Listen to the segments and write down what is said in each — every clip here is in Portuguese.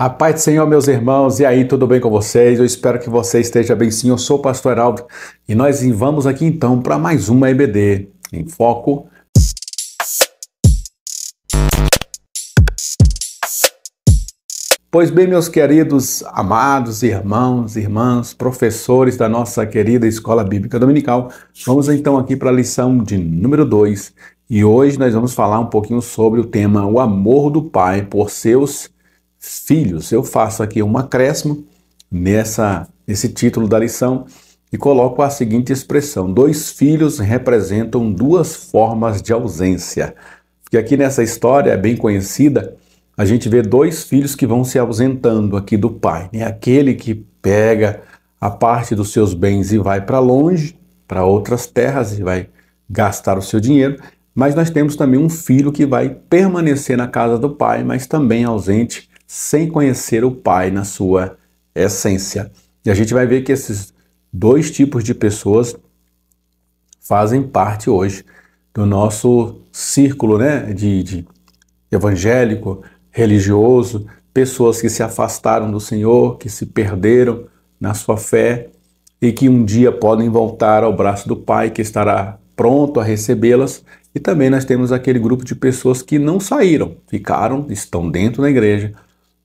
A paz do Senhor, meus irmãos, e aí, tudo bem com vocês? Eu espero que você esteja bem sim. Eu sou o pastor Heraldo e nós vamos aqui então para mais uma EBD em Foco. Pois bem, meus queridos, amados irmãos, irmãs, professores da nossa querida Escola Bíblica Dominical, vamos então aqui para a lição de número 2 e hoje nós vamos falar um pouquinho sobre o tema o amor do Pai por seus filhos. Eu faço aqui um acréscimo nesse título da lição e coloco a seguinte expressão: dois filhos representam duas formas de ausência. Porque aqui nessa história é bem conhecida, a gente vê dois filhos que vão se ausentando aqui do pai, né? Aquele que pega a parte dos seus bens e vai para longe, para outras terras e vai gastar o seu dinheiro, mas nós temos também um filho que vai permanecer na casa do pai, mas também ausente, sem conhecer o pai na sua essência. E a gente vai ver que esses dois tipos de pessoas fazem parte hoje do nosso círculo, né, de evangélico, religioso, pessoas que se afastaram do Senhor, que se perderam na sua fé e que um dia podem voltar ao braço do Pai, que estará pronto a recebê-las. E também nós temos aquele grupo de pessoas que não saíram, ficaram, estão dentro da igreja,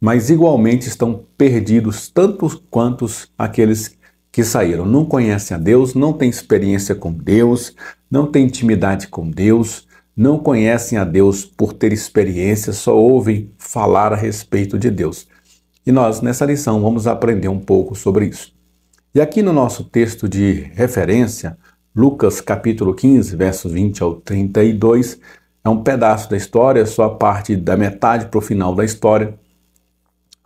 mas igualmente estão perdidos tanto quanto aqueles que saíram. Não conhecem a Deus, não têm experiência com Deus, não têm intimidade com Deus, não conhecem a Deus por ter experiência, só ouvem falar a respeito de Deus. E nós, nessa lição, vamos aprender um pouco sobre isso. E aqui no nosso texto de referência, Lucas capítulo 15, versos 20 ao 32, é um pedaço da história, só a parte da metade para o final da história.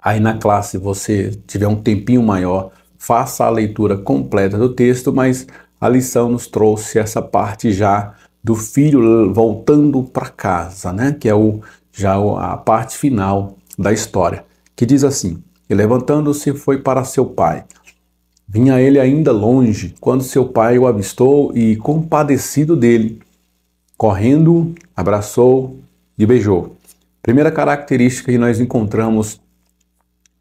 Aí na classe, se você tiver um tempinho maior, faça a leitura completa do texto, mas a lição nos trouxe essa parte já do filho voltando para casa, né? Que é a parte final da história, que diz assim: e levantando-se foi para seu pai. Vinha ele ainda longe, quando seu pai o avistou e, compadecido dele, correndo, abraçou e beijou. Primeira característica que nós encontramos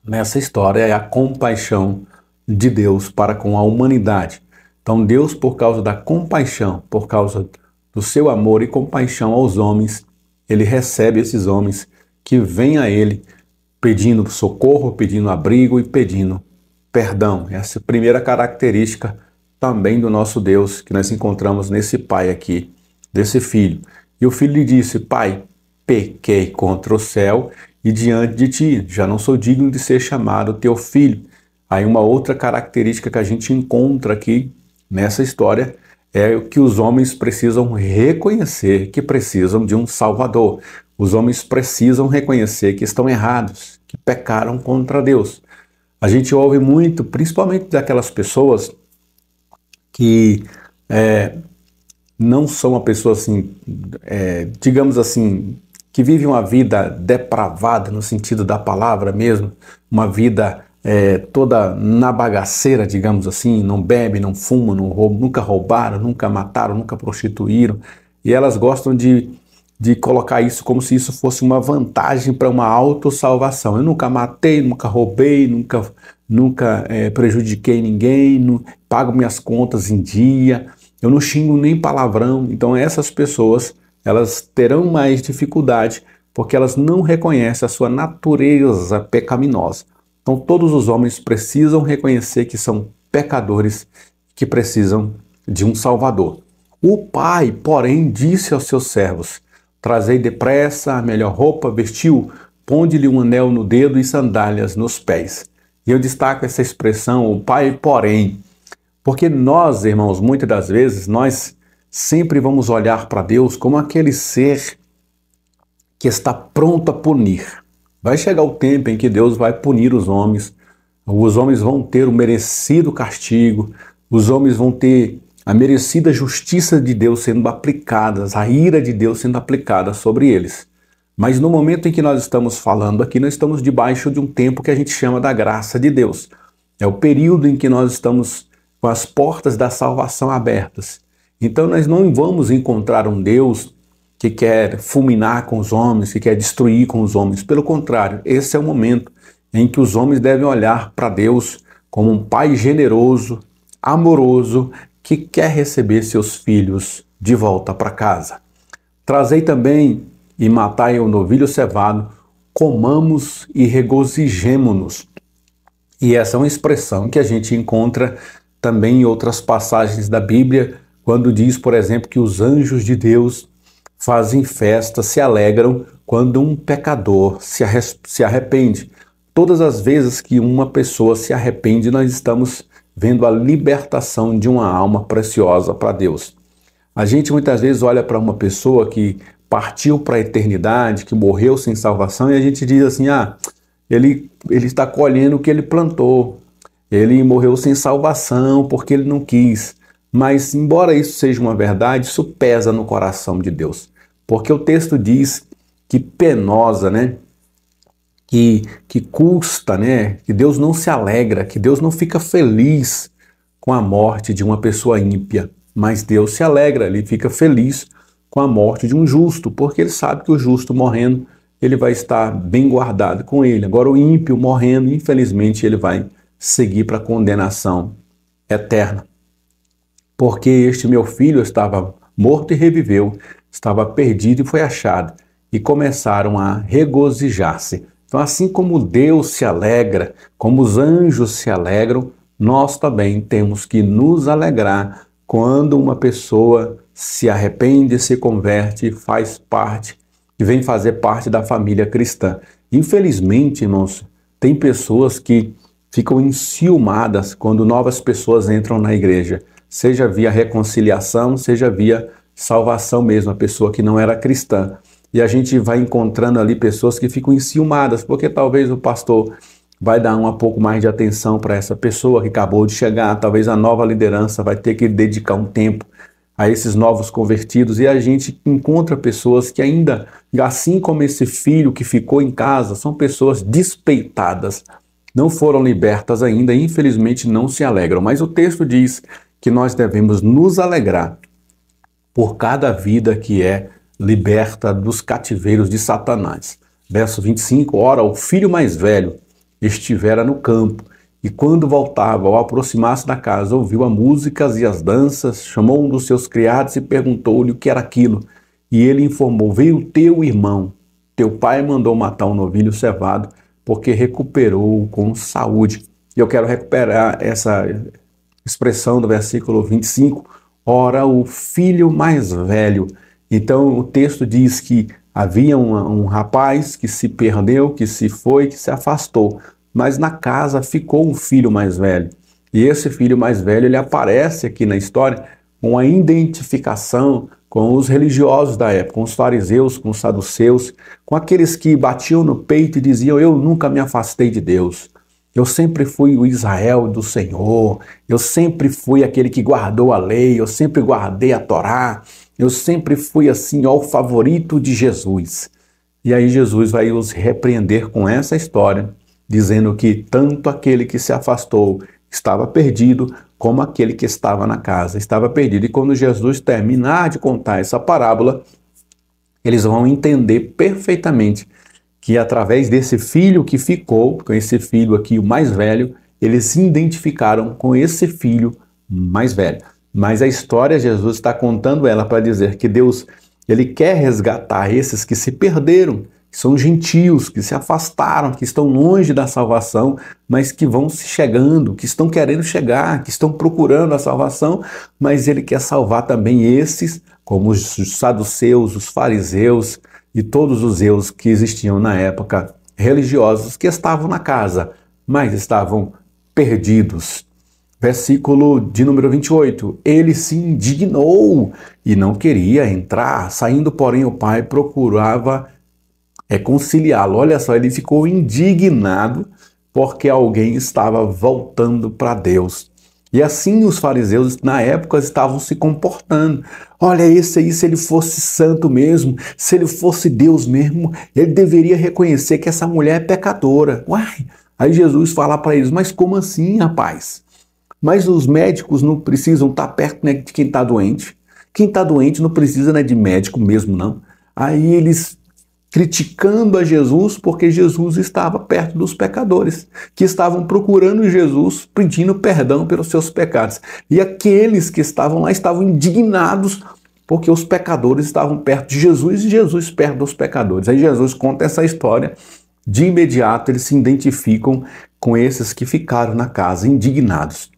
nessa história é a compaixão de Deus para com a humanidade. Então Deus, por causa da compaixão, por causa do seu amor e compaixão aos homens, ele recebe esses homens que vêm a ele pedindo socorro, pedindo abrigo e pedindo perdão. Essa é a primeira característica também do nosso Deus que nós encontramos nesse pai aqui, desse filho. E o filho lhe disse: Pai, pequei contra o céu e diante de ti, já não sou digno de ser chamado teu filho. Aí uma outra característica que a gente encontra aqui nessa história é que os homens precisam reconhecer que precisam de um Salvador. Os homens precisam reconhecer que estão errados, que pecaram contra Deus. A gente ouve muito, principalmente daquelas pessoas que não são uma pessoa assim, digamos assim, que vivem uma vida depravada no sentido da palavra mesmo, uma vida toda na bagaceira, digamos assim, não bebe, não fuma, não rouba, nunca roubaram, nunca mataram, nunca prostituíram, e elas gostam de colocar isso como se isso fosse uma vantagem para uma autossalvação. Eu nunca matei, nunca roubei, nunca prejudiquei ninguém, pago minhas contas em dia, eu não xingo nem palavrão. Então essas pessoas, elas terão mais dificuldade porque elas não reconhecem a sua natureza pecaminosa. Então todos os homens precisam reconhecer que são pecadores, que precisam de um Salvador. O pai, porém, disse aos seus servos: trazei depressa a melhor roupa, vestiu, ponde-lhe um anel no dedo e sandálias nos pés. E eu destaco essa expressão, o pai, porém, porque nós, irmãos, muitas das vezes, nós sempre vamos olhar para Deus como aquele ser que está pronto a punir. Vai chegar o tempo em que Deus vai punir os homens vão ter o merecido castigo, os homens vão ter a merecida justiça de Deus sendo aplicada, a ira de Deus sendo aplicada sobre eles. Mas no momento em que nós estamos falando aqui, nós estamos debaixo de um tempo que a gente chama da graça de Deus. É o período em que nós estamos com as portas da salvação abertas. Então nós não vamos encontrar um Deus que quer fulminar com os homens, que quer destruir com os homens. Pelo contrário, esse é o momento em que os homens devem olhar para Deus como um pai generoso, amoroso, que quer receber seus filhos de volta para casa. Trazei também e matai o novilho cevado, comamos e regozijemo-nos. E essa é uma expressão que a gente encontra também em outras passagens da Bíblia, quando diz, por exemplo, que os anjos de Deus fazem festa, se alegram quando um pecador se arrepende. Todas as vezes que uma pessoa se arrepende, nós estamos vendo a libertação de uma alma preciosa para Deus. A gente muitas vezes olha para uma pessoa que partiu para a eternidade, que morreu sem salvação, e a gente diz assim, ele está colhendo o que ele plantou, ele morreu sem salvação porque ele não quis. Mas, embora isso seja uma verdade, isso pesa no coração de Deus. Porque o texto diz que penosa, que custa, que Deus não se alegra, que Deus não fica feliz com a morte de uma pessoa ímpia. Mas Deus se alegra, ele fica feliz com a morte de um justo, porque ele sabe que o justo morrendo, ele vai estar bem guardado com ele. Agora o ímpio morrendo, infelizmente, ele vai seguir para a condenação eterna. Porque este meu filho estava morto e reviveu, estava perdido e foi achado, e começaram a regozijar-se. Então, assim como Deus se alegra, como os anjos se alegram, nós também temos que nos alegrar quando uma pessoa se arrepende, se converte, faz parte e vem fazer parte da família cristã. Infelizmente, irmãos, tem pessoas que ficam enciumadas quando novas pessoas entram na igreja, seja via reconciliação, seja via salvação mesmo, a pessoa que não era cristã. E a gente vai encontrando ali pessoas que ficam enciumadas, porque talvez o pastor vai dar um pouco mais de atenção para essa pessoa que acabou de chegar, talvez a nova liderança vai ter que dedicar um tempo a esses novos convertidos, e a gente encontra pessoas que ainda, assim como esse filho que ficou em casa, são pessoas despeitadas, não foram libertas ainda, infelizmente não se alegram. Mas o texto diz que nós devemos nos alegrar por cada vida que é liberta dos cativeiros de Satanás. Verso 25, ora, o filho mais velho estivera no campo, e quando voltava, ao aproximar-se da casa, ouviu as músicas e as danças, chamou um dos seus criados e perguntou-lhe o que era aquilo. E ele informou, veio teu irmão, teu pai mandou matar um novilho cevado, porque recuperou com saúde. E eu quero recuperar essa expressão do versículo 25, ora, o filho mais velho. Então o texto diz que havia um rapaz que se perdeu, que se foi, que se afastou, mas na casa ficou um filho mais velho. E esse filho mais velho, ele aparece aqui na história com a identificação com os religiosos da época, com os fariseus, com os saduceus, com aqueles que batiam no peito e diziam, eu nunca me afastei de Deus. Eu sempre fui o Israel do Senhor, eu sempre fui aquele que guardou a lei, eu sempre guardei a Torá, eu sempre fui assim, ó, o favorito de Jesus. E aí Jesus vai os repreender com essa história, dizendo que tanto aquele que se afastou estava perdido, como aquele que estava na casa estava perdido. E quando Jesus terminar de contar essa parábola, eles vão entender perfeitamente que através desse filho que ficou, com esse filho aqui, o mais velho, eles se identificaram com esse filho mais velho. Mas a história, Jesus está contando ela para dizer que Deus, ele quer resgatar esses que se perderam, que são gentios, que se afastaram, que estão longe da salvação, mas que vão se chegando, que estão querendo chegar, que estão procurando a salvação, mas ele quer salvar também esses, como os saduceus, os fariseus e todos os eus que existiam na época, religiosos, que estavam na casa, mas estavam perdidos. Versículo de número 28, ele se indignou e não queria entrar, saindo, porém, o pai procurava conciliá-lo. Olha só, ele ficou indignado porque alguém estava voltando para Deus. E assim os fariseus na época estavam se comportando. Olha, esse aí, se ele fosse santo mesmo, se ele fosse Deus mesmo, ele deveria reconhecer que essa mulher é pecadora. Uai! Aí Jesus fala para eles, mas como assim, rapaz? Mas os médicos não precisam estar perto, né, de quem está doente. Quem está doente não precisa, né, de médico mesmo, não. Aí eles criticando a Jesus porque Jesus estava perto dos pecadores, que estavam procurando Jesus, pedindo perdão pelos seus pecados. E aqueles que estavam lá estavam indignados porque os pecadores estavam perto de Jesus e Jesus perto dos pecadores. Aí Jesus conta essa história, de imediato eles se identificam com esses que ficaram na casa indignados.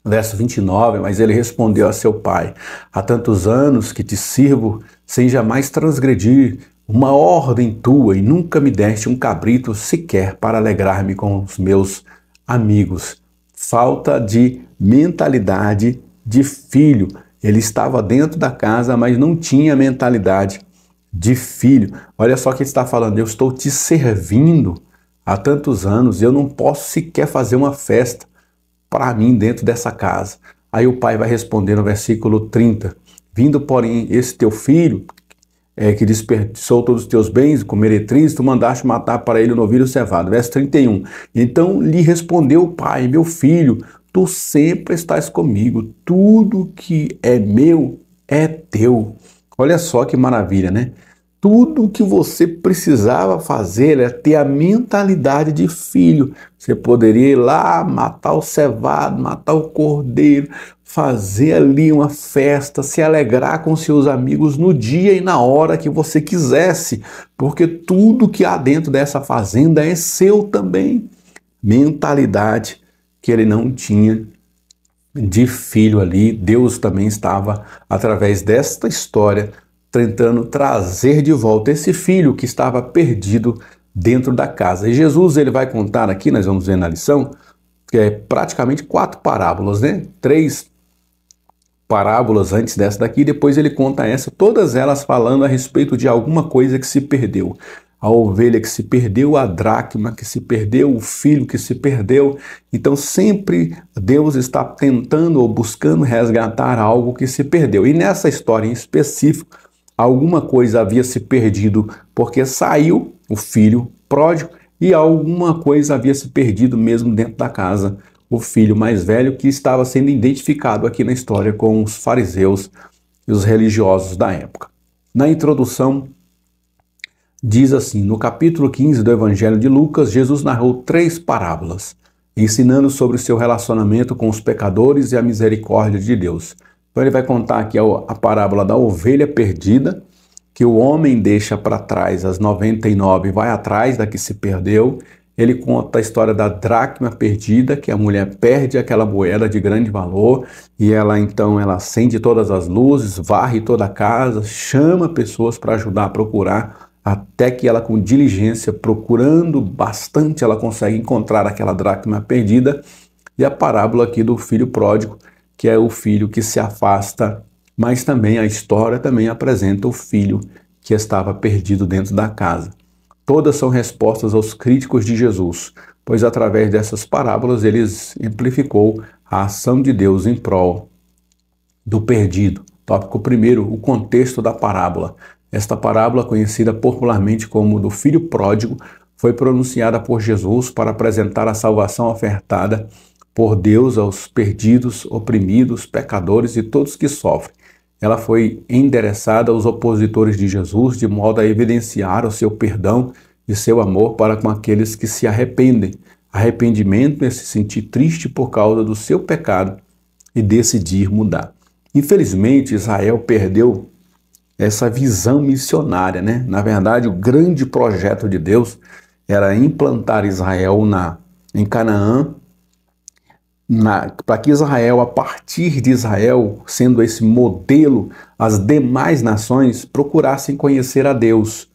Verso 29, mas ele respondeu a seu pai: há tantos anos que te sirvo sem jamais transgredir uma ordem tua e nunca me deste um cabrito sequer para alegrar-me com os meus amigos. Falta de mentalidade de filho. Ele estava dentro da casa, mas não tinha mentalidade de filho. Olha só o que ele está falando: eu estou te servindo há tantos anos e eu não posso sequer fazer uma festa para mim dentro dessa casa. Aí o pai vai responder no versículo 30, vindo porém esse teu filho, que desperdiçou todos os teus bens com meretrizes, tu mandaste matar para ele o novilho cevado. Verso 31, então lhe respondeu o pai: meu filho, tu sempre estás comigo, tudo que é meu é teu. Olha só que maravilha, né? Tudo que você precisava fazer é ter a mentalidade de filho. Você poderia ir lá, matar o cevado, matar o cordeiro, fazer ali uma festa, se alegrar com seus amigos no dia e na hora que você quisesse, porque tudo que há dentro dessa fazenda é seu também. Mentalidade que ele não tinha de filho ali. Deus também estava, através desta história, tentando trazer de volta esse filho que estava perdido dentro da casa. E Jesus, ele vai contar aqui, nós vamos ver na lição, que é praticamente 4 parábolas, né? 3 parábolas antes dessa daqui, depois ele conta essa, todas elas falando a respeito de alguma coisa que se perdeu. A ovelha que se perdeu, a dracma que se perdeu, o filho que se perdeu. Então sempre Deus está tentando ou buscando resgatar algo que se perdeu. E nessa história em específico, alguma coisa havia se perdido porque saiu o filho pródigo e alguma coisa havia se perdido mesmo dentro da casa, o filho mais velho, que estava sendo identificado aqui na história com os fariseus e os religiosos da época. Na introdução, diz assim: no capítulo 15 do Evangelho de Lucas, Jesus narrou 3 parábolas, ensinando sobre o seu relacionamento com os pecadores e a misericórdia de Deus. Então ele vai contar aqui a parábola da ovelha perdida, que o homem deixa para trás as 99 e vai atrás da que se perdeu. Ele conta a história da dracma perdida, que a mulher perde aquela moeda de grande valor e ela então acende todas as luzes, varre toda a casa, chama pessoas para ajudar a procurar, até que ela, com diligência, procurando bastante, ela consegue encontrar aquela dracma perdida. E a parábola aqui do filho pródigo, que é o filho que se afasta, mas também a história também apresenta o filho que estava perdido dentro da casa. Todas são respostas aos críticos de Jesus, pois através dessas parábolas ele exemplificou a ação de Deus em prol do perdido. Tópico 1, o contexto da parábola. Esta parábola, conhecida popularmente como do filho pródigo, foi pronunciada por Jesus para apresentar a salvação ofertada por Deus aos perdidos, oprimidos, pecadores e todos que sofrem. Ela foi endereçada aos opositores de Jesus de modo a evidenciar o seu perdão e seu amor para com aqueles que se arrependem. Arrependimento é se sentir triste por causa do seu pecado e decidir mudar. Infelizmente, Israel perdeu essa visão missionária, né? Na verdade, o grande projeto de Deus era implantar Israel em Canaã, para que Israel, a partir de Israel, sendo esse modelo, as demais nações procurassem conhecer a Deus.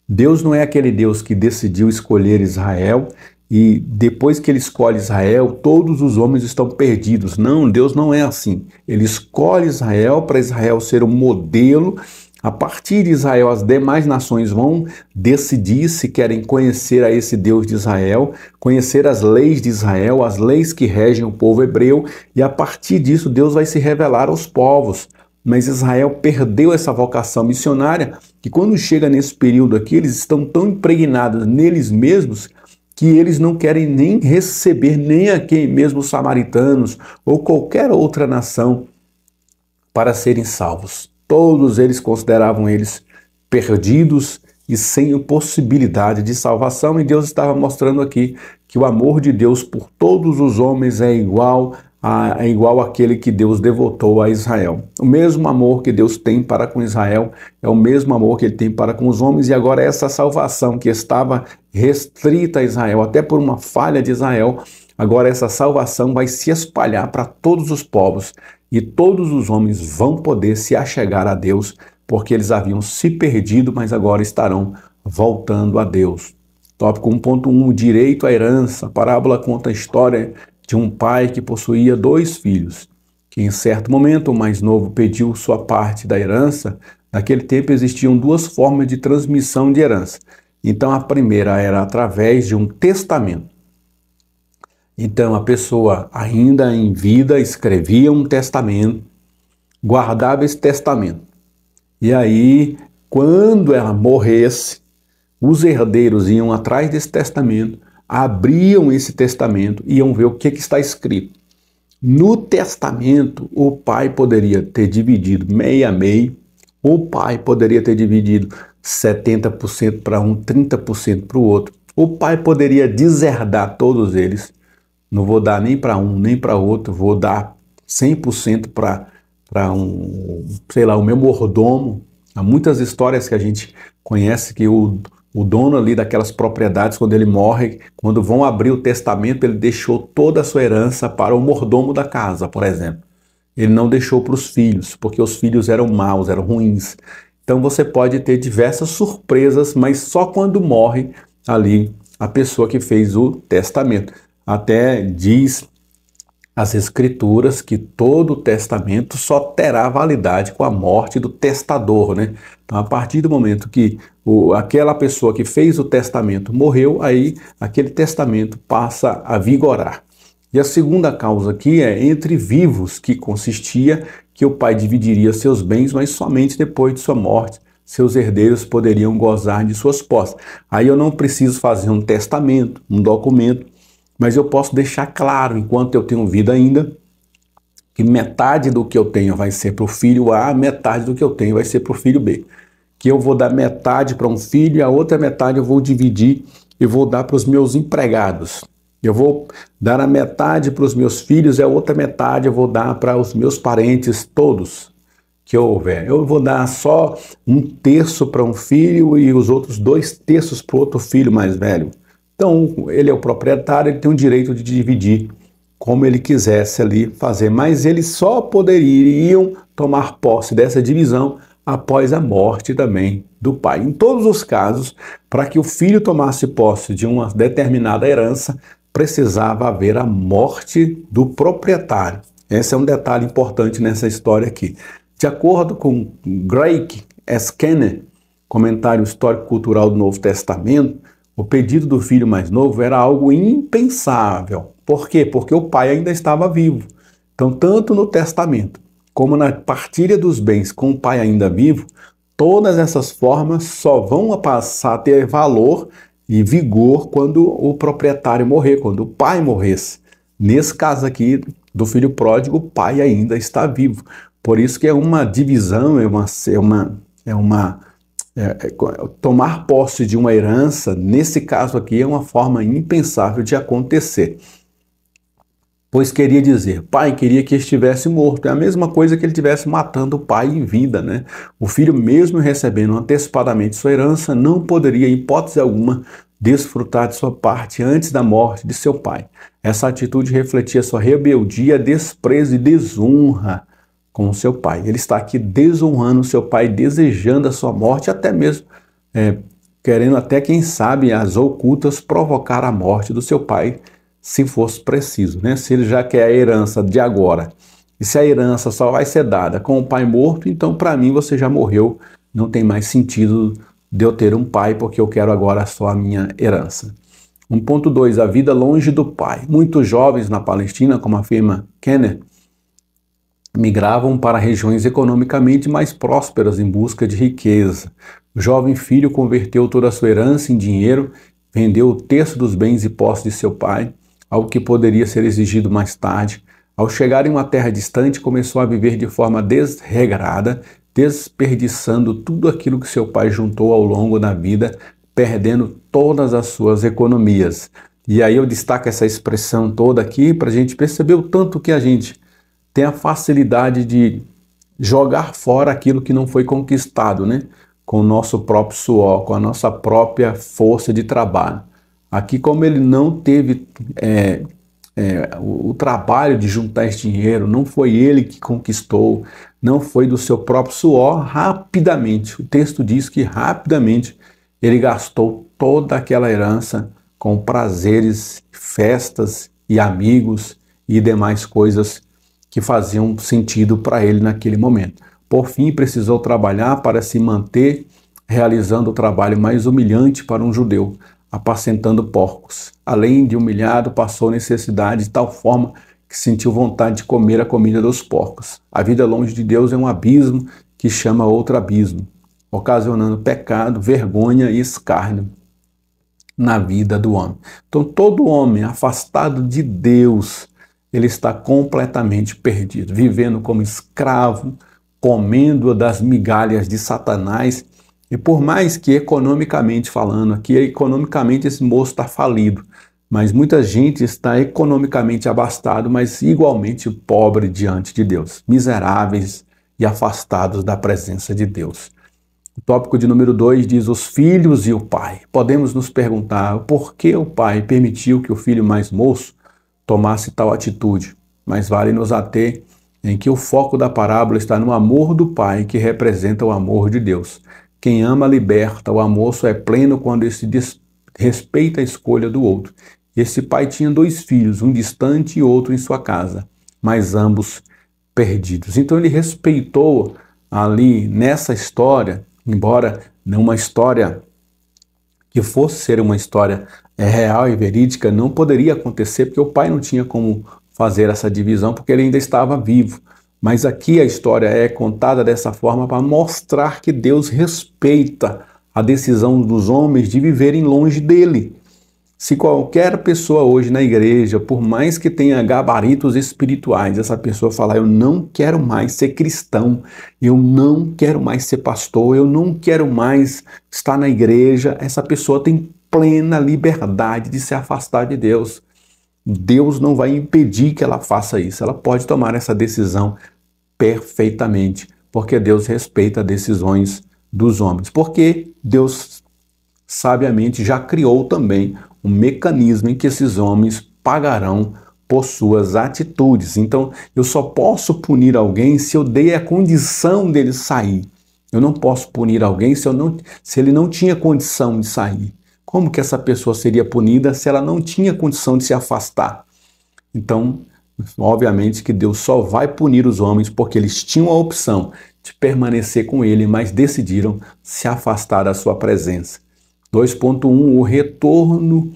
Deus não é aquele Deus que decidiu escolher Israel e depois que ele escolhe Israel, todos os homens estão perdidos. Não, Deus não é assim. Ele escolhe Israel para Israel ser um modelo. A partir de Israel, as demais nações vão decidir se querem conhecer a esse Deus de Israel, conhecer as leis de Israel, as leis que regem o povo hebreu, e a partir disso Deus vai se revelar aos povos. Mas Israel perdeu essa vocação missionária, que quando chega nesse período aqui, eles estão tão impregnados neles mesmos que eles não querem nem receber nem aqui mesmo os samaritanos ou qualquer outra nação para serem salvos. Todos eles consideravam eles perdidos e sem possibilidade de salvação. E Deus estava mostrando aqui que o amor de Deus por todos os homens é igual àquele que Deus devotou a Israel. O mesmo amor que Deus tem para com Israel é o mesmo amor que ele tem para com os homens, e agora essa salvação que estava restrita a Israel, até por uma falha de Israel, agora essa salvação vai se espalhar para todos os povos, e todos os homens vão poder se achegar a Deus, porque eles haviam se perdido, mas agora estarão voltando a Deus. Tópico 1.1, direito à herança. A parábola conta a história de um pai que possuía 2 filhos, que em certo momento o mais novo pediu sua parte da herança. Naquele tempo existiam 2 formas de transmissão de herança. Então a primeira era através de um testamento. Então a pessoa ainda em vida escrevia um testamento, guardava esse testamento. E aí, quando ela morresse, os herdeiros iam atrás desse testamento, abriam esse testamento e iam ver o que está escrito. No testamento, o pai poderia ter dividido meio a meio, o pai poderia ter dividido 70% para um, 30% para o outro. O pai poderia deserdar todos eles. Não vou dar nem para um, nem para outro, vou dar 100% para o meu mordomo. Há muitas histórias que a gente conhece que o dono ali daquelas propriedades, quando ele morre, quando vão abrir o testamento, ele deixou toda a sua herança para o mordomo da casa, por exemplo. Ele não deixou para os filhos, porque os filhos eram maus, eram ruins. Então você pode ter diversas surpresas, mas só quando morre ali a pessoa que fez o testamento. Até diz as escrituras que todo testamento só terá validade com a morte do testador, né? Então, a partir do momento que aquela pessoa que fez o testamento morreu, aí aquele testamento passa a vigorar. E a segunda causa aqui é entre vivos, que consistia que o pai dividiria seus bens, mas somente depois de sua morte seus herdeiros poderiam gozar de suas posses. Aí eu não preciso fazer um testamento, um documento, mas eu posso deixar claro, enquanto eu tenho vida ainda, que metade do que eu tenho vai ser para o filho A, metade do que eu tenho vai ser para o filho B. Que eu vou dar metade para um filho e a outra metade eu vou dividir e vou dar para os meus empregados. Eu vou dar a metade para os meus filhos e a outra metade eu vou dar para os meus parentes todos que houver. Eu vou dar só 1/3 para um filho e os outros 2/3 para o outro filho mais velho. Então, ele é o proprietário, ele tem o direito de dividir como ele quisesse ali fazer, mas eles só poderiam tomar posse dessa divisão após a morte também do pai. Em todos os casos, para que o filho tomasse posse de uma determinada herança, precisava haver a morte do proprietário. Esse é um detalhe importante nessa história aqui. De acordo com Greg S. Kenner, comentário histórico-cultural do Novo Testamento, o pedido do filho mais novo era algo impensável. Por quê? Porque o pai ainda estava vivo. Então, tanto no testamento como na partilha dos bens com o pai ainda vivo, todas essas formas só vão passar a ter valor e vigor quando o proprietário morrer, quando o pai morresse. Nesse caso aqui do filho pródigo, o pai ainda está vivo. Por isso que é uma divisão, tomar posse de uma herança, nesse caso aqui, é uma forma impensável de acontecer. Pois queria dizer, pai queria que estivesse morto. É a mesma coisa que ele estivesse matando o pai em vida, né? O filho, mesmo recebendo antecipadamente sua herança, não poderia, em hipótese alguma, desfrutar de sua parte antes da morte de seu pai. Essa atitude refletia sua rebeldia, desprezo e desonra com seu pai. Ele está aqui desonrando seu pai, desejando a sua morte, até mesmo querendo até, quem sabe, as ocultas, provocar a morte do seu pai, se fosse preciso, né? Se ele já quer a herança de agora, e se a herança só vai ser dada com o pai morto, então para mim você já morreu, não tem mais sentido de eu ter um pai, porque eu quero agora só a minha herança. 1.2, a vida longe do pai. Muitos jovens na Palestina, como afirma Kenner, migravam para regiões economicamente mais prósperas em busca de riqueza. O jovem filho converteu toda a sua herança em dinheiro, vendeu 1/3 dos bens e posses de seu pai, algo que poderia ser exigido mais tarde. Ao chegar em uma terra distante, começou a viver de forma desregrada, desperdiçando tudo aquilo que seu pai juntou ao longo da vida, perdendo todas as suas economias. E aí eu destaco essa expressão toda aqui para a gente perceber o tanto que a gente tem a facilidade de jogar fora aquilo que não foi conquistado, né? Com o nosso próprio suor, com a nossa própria força de trabalho. Aqui, como ele não teve o trabalho de juntar esse dinheiro, não foi ele que conquistou, não foi do seu próprio suor, rapidamente, o texto diz que rapidamente ele gastou toda aquela herança com prazeres, festas e amigos e demais coisas que faziam sentido para ele naquele momento. Por fim, precisou trabalhar para se manter, realizando o trabalho mais humilhante para um judeu, apacentando porcos. Além de humilhado, passou necessidade de tal forma que sentiu vontade de comer a comida dos porcos. A vida longe de Deus é um abismo que chama outro abismo, ocasionando pecado, vergonha e escárnio na vida do homem. Então, todo homem afastado de Deus, ele está completamente perdido, vivendo como escravo, comendo das migalhas de Satanás. E por mais que economicamente falando, aqui economicamente esse moço está falido, mas muita gente está economicamente abastado, mas igualmente pobre diante de Deus, miseráveis e afastados da presença de Deus. O tópico de número 2 diz os filhos e o pai. Podemos nos perguntar por que o pai permitiu que o filho mais moço tomasse tal atitude, mas vale nos ater em que o foco da parábola está no amor do pai, que representa o amor de Deus. Quem ama liberta, o amor só é pleno quando esse respeita a escolha do outro. Esse pai tinha 2 filhos, um distante e outro em sua casa, mas ambos perdidos. Então ele respeitou ali nessa história, embora não uma história que fosse ser uma história real e verídica, não poderia acontecer porque o pai não tinha como fazer essa divisão porque ele ainda estava vivo. Mas aqui a história é contada dessa forma para mostrar que Deus respeita a decisão dos homens de viverem longe dele. Se qualquer pessoa hoje na igreja, por mais que tenha gabaritos espirituais, essa pessoa falar, eu não quero mais ser cristão, eu não quero mais ser pastor, eu não quero mais estar na igreja, essa pessoa tem plena liberdade de se afastar de Deus. Deus não vai impedir que ela faça isso, ela pode tomar essa decisão perfeitamente, porque Deus respeita as decisões dos homens, porque Deus sabiamente já criou também um mecanismo em que esses homens pagarão por suas atitudes. Então, eu só posso punir alguém se eu dei a condição dele sair. Eu não posso punir alguém se ele não tinha condição de sair. Como que essa pessoa seria punida se ela não tinha condição de se afastar? Então, obviamente que Deus só vai punir os homens porque eles tinham a opção de permanecer com ele, mas decidiram se afastar da sua presença. 2.1, o retorno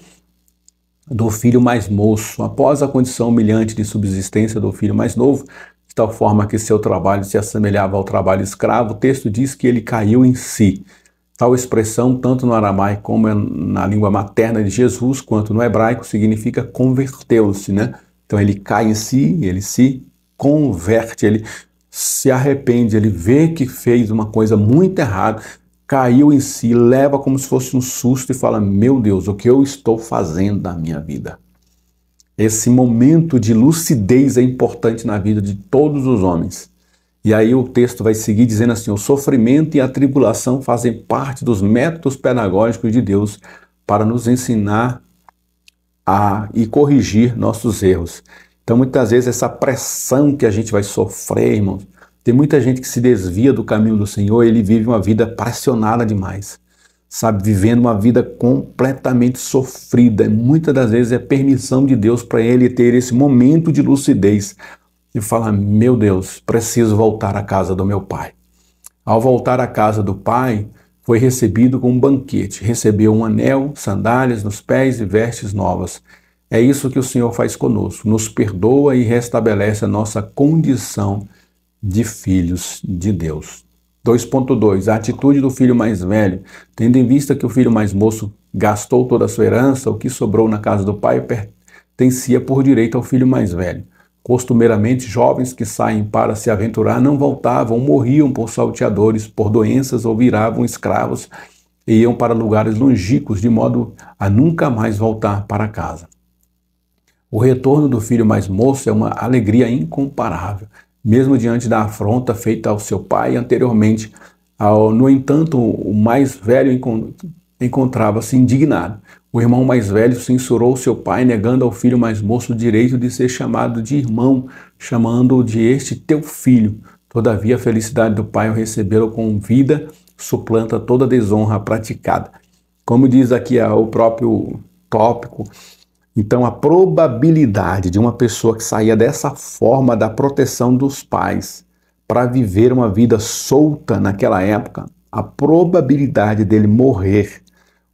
do filho mais moço, após a condição humilhante de subsistência do filho mais novo, de tal forma que seu trabalho se assemelhava ao trabalho escravo, o texto diz que ele caiu em si. Tal expressão, tanto no aramaico como na língua materna de Jesus, quanto no hebraico, significa converteu-se, né? Então ele cai em si, ele se converte, ele se arrepende, ele vê que fez uma coisa muito errada, caiu em si, leva como se fosse um susto e fala, meu Deus, o que eu estou fazendo da minha vida? Esse momento de lucidez é importante na vida de todos os homens. E aí o texto vai seguir dizendo assim, o sofrimento e a tribulação fazem parte dos métodos pedagógicos de Deus para nos ensinar e corrigir nossos erros. Então muitas vezes essa pressão que a gente vai sofrer, irmãos, tem muita gente que se desvia do caminho do Senhor, ele vive uma vida pressionada demais, sabe, vivendo uma vida completamente sofrida. Muitas das vezes é permissão de Deus para ele ter esse momento de lucidez e falar, meu Deus, preciso voltar à casa do meu pai. Ao voltar à casa do pai, foi recebido com um banquete, recebeu um anel, sandálias nos pés e vestes novas. É isso que o Senhor faz conosco, nos perdoa e restabelece a nossa condição de filhos de Deus. 2.2. A atitude do filho mais velho, tendo em vista que o filho mais moço gastou toda a sua herança, o que sobrou na casa do pai pertencia por direito ao filho mais velho. Costumeiramente, jovens que saem para se aventurar não voltavam, morriam por salteadores, por doenças ou viravam escravos e iam para lugares longínquos, de modo a nunca mais voltar para casa. O retorno do filho mais moço é uma alegria incomparável, mesmo diante da afronta feita ao seu pai anteriormente. No entanto, o mais velho encontrava-se indignado. O irmão mais velho censurou seu pai, negando ao filho mais moço o direito de ser chamado de irmão, chamando-o de este teu filho. Todavia, a felicidade do pai ao recebê-lo com vida suplanta toda a desonra praticada. Como diz aqui o próprio tópico, então a probabilidade de uma pessoa que saía dessa forma da proteção dos pais para viver uma vida solta naquela época, a probabilidade dele morrer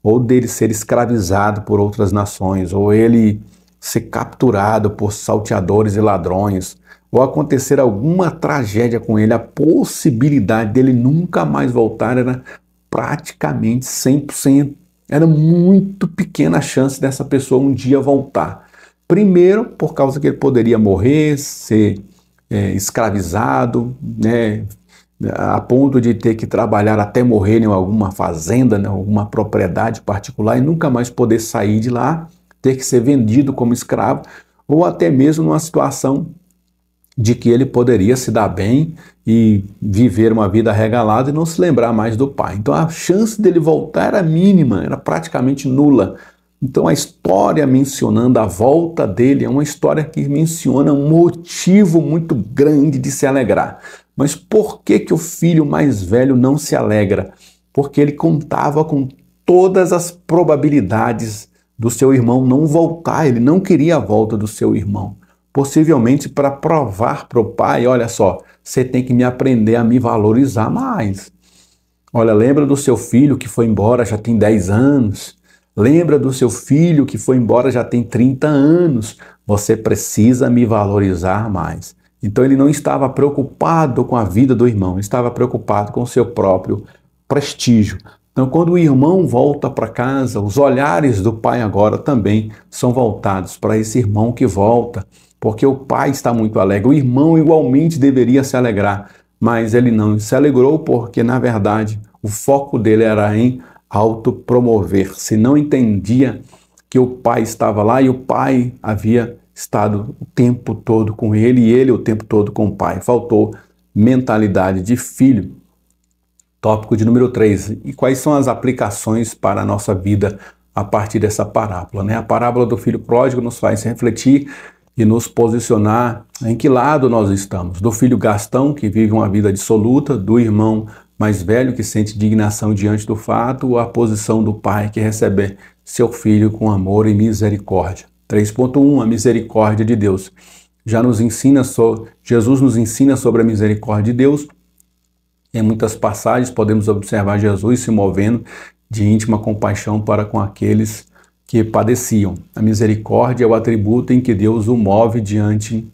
ou dele ser escravizado por outras nações, ou ele ser capturado por salteadores e ladrões, ou acontecer alguma tragédia com ele, a possibilidade dele nunca mais voltar era praticamente 100%. Era muito pequena a chance dessa pessoa um dia voltar. Primeiro, por causa que ele poderia morrer, ser escravizado, né, a ponto de ter que trabalhar até morrer em alguma fazenda, em alguma propriedade particular e nunca mais poder sair de lá, ter que ser vendido como escravo, ou até mesmo numa situação de que ele poderia se dar bem e viver uma vida regalada e não se lembrar mais do pai. Então a chance dele voltar era mínima, era praticamente nula. Então a história mencionando a volta dele é uma história que menciona um motivo muito grande de se alegrar. Mas por que o filho mais velho não se alegra? Porque ele contava com todas as probabilidades do seu irmão não voltar, ele não queria a volta do seu irmão. Possivelmente para provar para o pai, olha só, você tem que me aprender a me valorizar mais. Olha, lembra do seu filho que foi embora já tem 10 anos? Lembra do seu filho que foi embora já tem 30 anos? Você precisa me valorizar mais. Então ele não estava preocupado com a vida do irmão, estava preocupado com o seu próprio prestígio. Então quando o irmão volta para casa, os olhares do pai agora também são voltados para esse irmão que volta, porque o pai está muito alegre, o irmão igualmente deveria se alegrar, mas ele não se alegrou porque, na verdade, o foco dele era em autopromover-se, não entendia que o pai estava lá e o pai havia estado o tempo todo com ele e ele o tempo todo com o pai. Faltou mentalidade de filho. Tópico de número 3. E quais são as aplicações para a nossa vida a partir dessa parábola, né? A parábola do filho pródigo nos faz refletir e nos posicionar em que lado nós estamos. Do filho gastão, que vive uma vida dissoluta, do irmão mais velho, que sente indignação diante do fato, ou a posição do pai, que recebe seu filho com amor e misericórdia. 3.1. A misericórdia de Deus. Jesus nos ensina sobre a misericórdia de Deus. Em muitas passagens podemos observar Jesus se movendo de íntima compaixão para com aqueles que padeciam. A misericórdia é o atributo em que Deus o move diante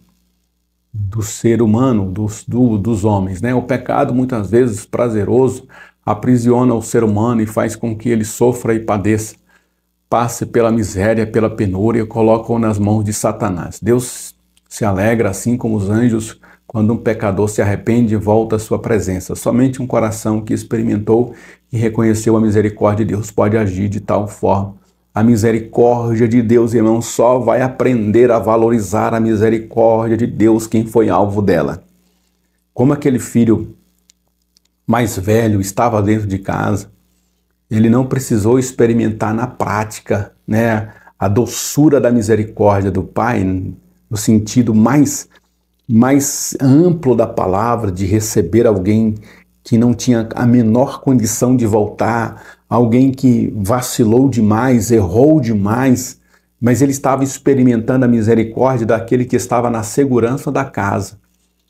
do ser humano, dos homens, né? O pecado, muitas vezes prazeroso, aprisiona o ser humano e faz com que ele sofra e padeça, passe pela miséria, pela penúria e coloca-o nas mãos de Satanás. Deus se alegra, assim como os anjos, quando um pecador se arrepende e volta à sua presença. Somente um coração que experimentou e reconheceu a misericórdia de Deus pode agir de tal forma. A misericórdia de Deus, irmão, só vai aprender a valorizar a misericórdia de Deus quem foi alvo dela. Como aquele filho mais velho estava dentro de casa, ele não precisou experimentar na prática, né, a doçura da misericórdia do Pai, no sentido mais amplo da palavra, de receber alguém que não tinha a menor condição de voltar, alguém que vacilou demais, errou demais, mas ele estava experimentando a misericórdia daquele que estava na segurança da casa.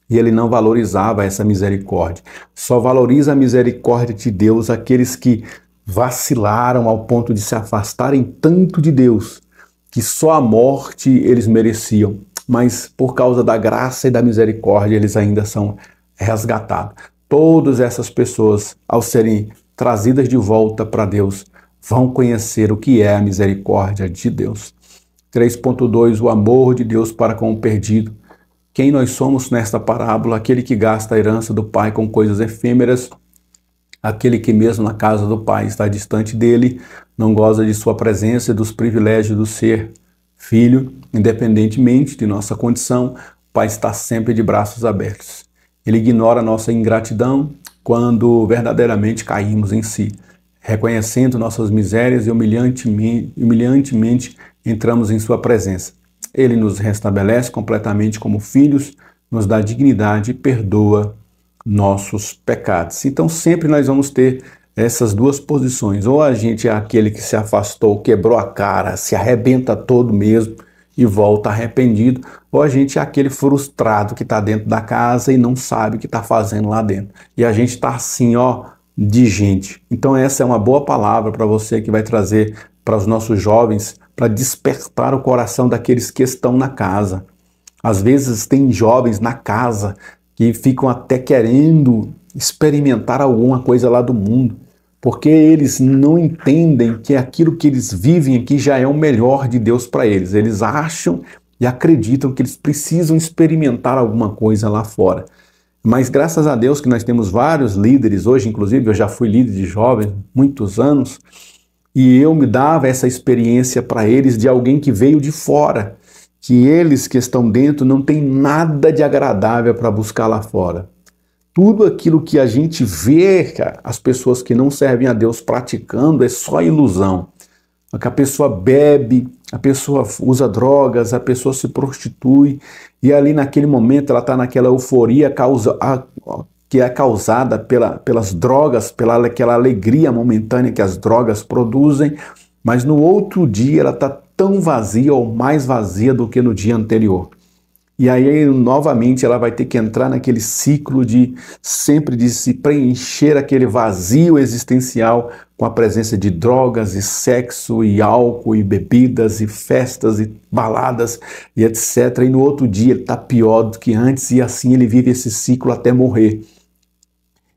E ele não valorizava essa misericórdia. Só valoriza a misericórdia de Deus aqueles que vacilaram ao ponto de se afastarem tanto de Deus, que só a morte eles mereciam. Mas por causa da graça e da misericórdia, eles ainda são resgatados. Todas essas pessoas, ao serem trazidas de volta para Deus, vão conhecer o que é a misericórdia de Deus. 3.2. O amor de Deus para com o perdido. quem nós somos nesta parábola, aquele que gasta a herança do pai com coisas efêmeras, aquele que mesmo na casa do pai está distante dele, não goza de sua presença e dos privilégios do ser filho, independentemente de nossa condição, o pai está sempre de braços abertos. Ele ignora nossa ingratidão quando verdadeiramente caímos em si, reconhecendo nossas misérias e humilhantemente entramos em sua presença. Ele nos restabelece completamente como filhos, nos dá dignidade e perdoa nossos pecados. Então sempre nós vamos ter essas duas posições. Ou a gente é aquele que se afastou, quebrou a cara, se arrebenta todo mesmo e volta arrependido, ou a gente é aquele frustrado que está dentro da casa e não sabe o que está fazendo lá dentro. E a gente está assim, ó, de gente. Então essa é uma boa palavra para você que vai trazer para os nossos jovens, para despertar o coração daqueles que estão na casa. Às vezes tem jovens na casa que ficam até querendo experimentar alguma coisa lá do mundo, porque eles não entendem que aquilo que eles vivem aqui já é o melhor de Deus para eles. Eles acham e acreditam que eles precisam experimentar alguma coisa lá fora. Mas graças a Deus que nós temos vários líderes hoje, inclusive eu já fui líder de jovens muitos anos, e eu me dava essa experiência para eles de alguém que veio de fora, que eles que estão dentro não tem nada de agradável para buscar lá fora. Tudo aquilo que a gente vê, cara, as pessoas que não servem a Deus praticando é só ilusão. A pessoa bebe, a pessoa usa drogas, a pessoa se prostitui e ali naquele momento ela está naquela euforia que é causada pelas drogas, pela aquela alegria momentânea que as drogas produzem, mas no outro dia ela está tão vazia ou mais vazia do que no dia anterior. E aí, novamente, ela vai ter que entrar naquele ciclo de sempre de se preencher aquele vazio existencial com a presença de drogas e sexo e álcool e bebidas e festas e baladas e etc. E no outro dia ele está pior do que antes e assim ele vive esse ciclo até morrer.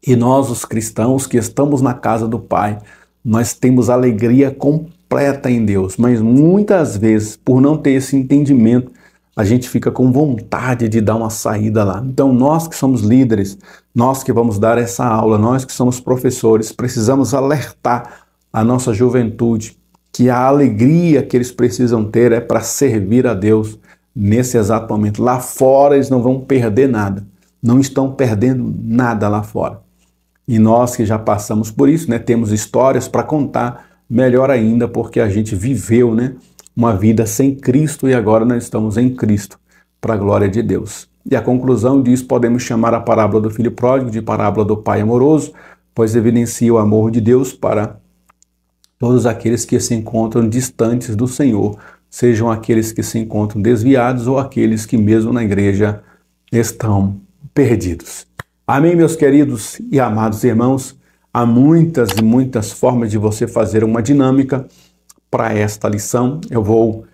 E nós, os cristãos que estamos na casa do Pai, nós temos alegria completa em Deus, mas muitas vezes, por não ter esse entendimento, a gente fica com vontade de dar uma saída lá. Então nós que somos líderes, nós que vamos dar essa aula, nós que somos professores, precisamos alertar a nossa juventude que a alegria que eles precisam ter é para servir a Deus nesse exato momento. Lá fora eles não vão perder nada, não estão perdendo nada lá fora. E nós que já passamos por isso, né, temos histórias para contar, melhor ainda porque a gente viveu, né, uma vida sem Cristo e agora nós estamos em Cristo, para a glória de Deus. E a conclusão disso podemos chamar a parábola do filho pródigo de parábola do pai amoroso, pois evidencia o amor de Deus para todos aqueles que se encontram distantes do Senhor, sejam aqueles que se encontram desviados ou aqueles que mesmo na igreja estão perdidos. Amém, meus queridos e amados irmãos? Há muitas e muitas formas de você fazer uma dinâmica para esta lição. Eu vou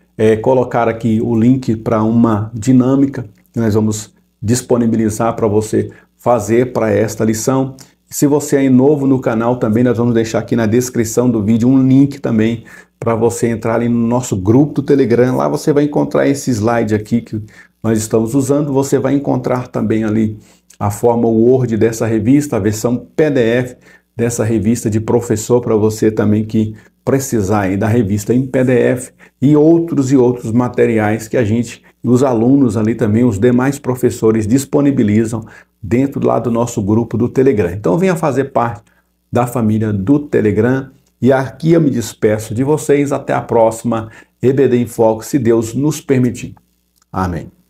colocar aqui o link para uma dinâmica que nós vamos disponibilizar para você fazer para esta lição. Se você é novo no canal também, nós vamos deixar aqui na descrição do vídeo um link também para você entrar ali no nosso grupo do Telegram. Lá você vai encontrar esse slide aqui que nós estamos usando. Você vai encontrar também ali a forma Word dessa revista, a versão PDF dessa revista de professor para você também que precisar aí da revista em PDF e outros materiais que a gente, os alunos ali também, os demais professores disponibilizam dentro lá do nosso grupo do Telegram. Então venha fazer parte da família do Telegram e aqui eu me despeço de vocês. Até a próxima EBD em Foco, se Deus nos permitir. Amém.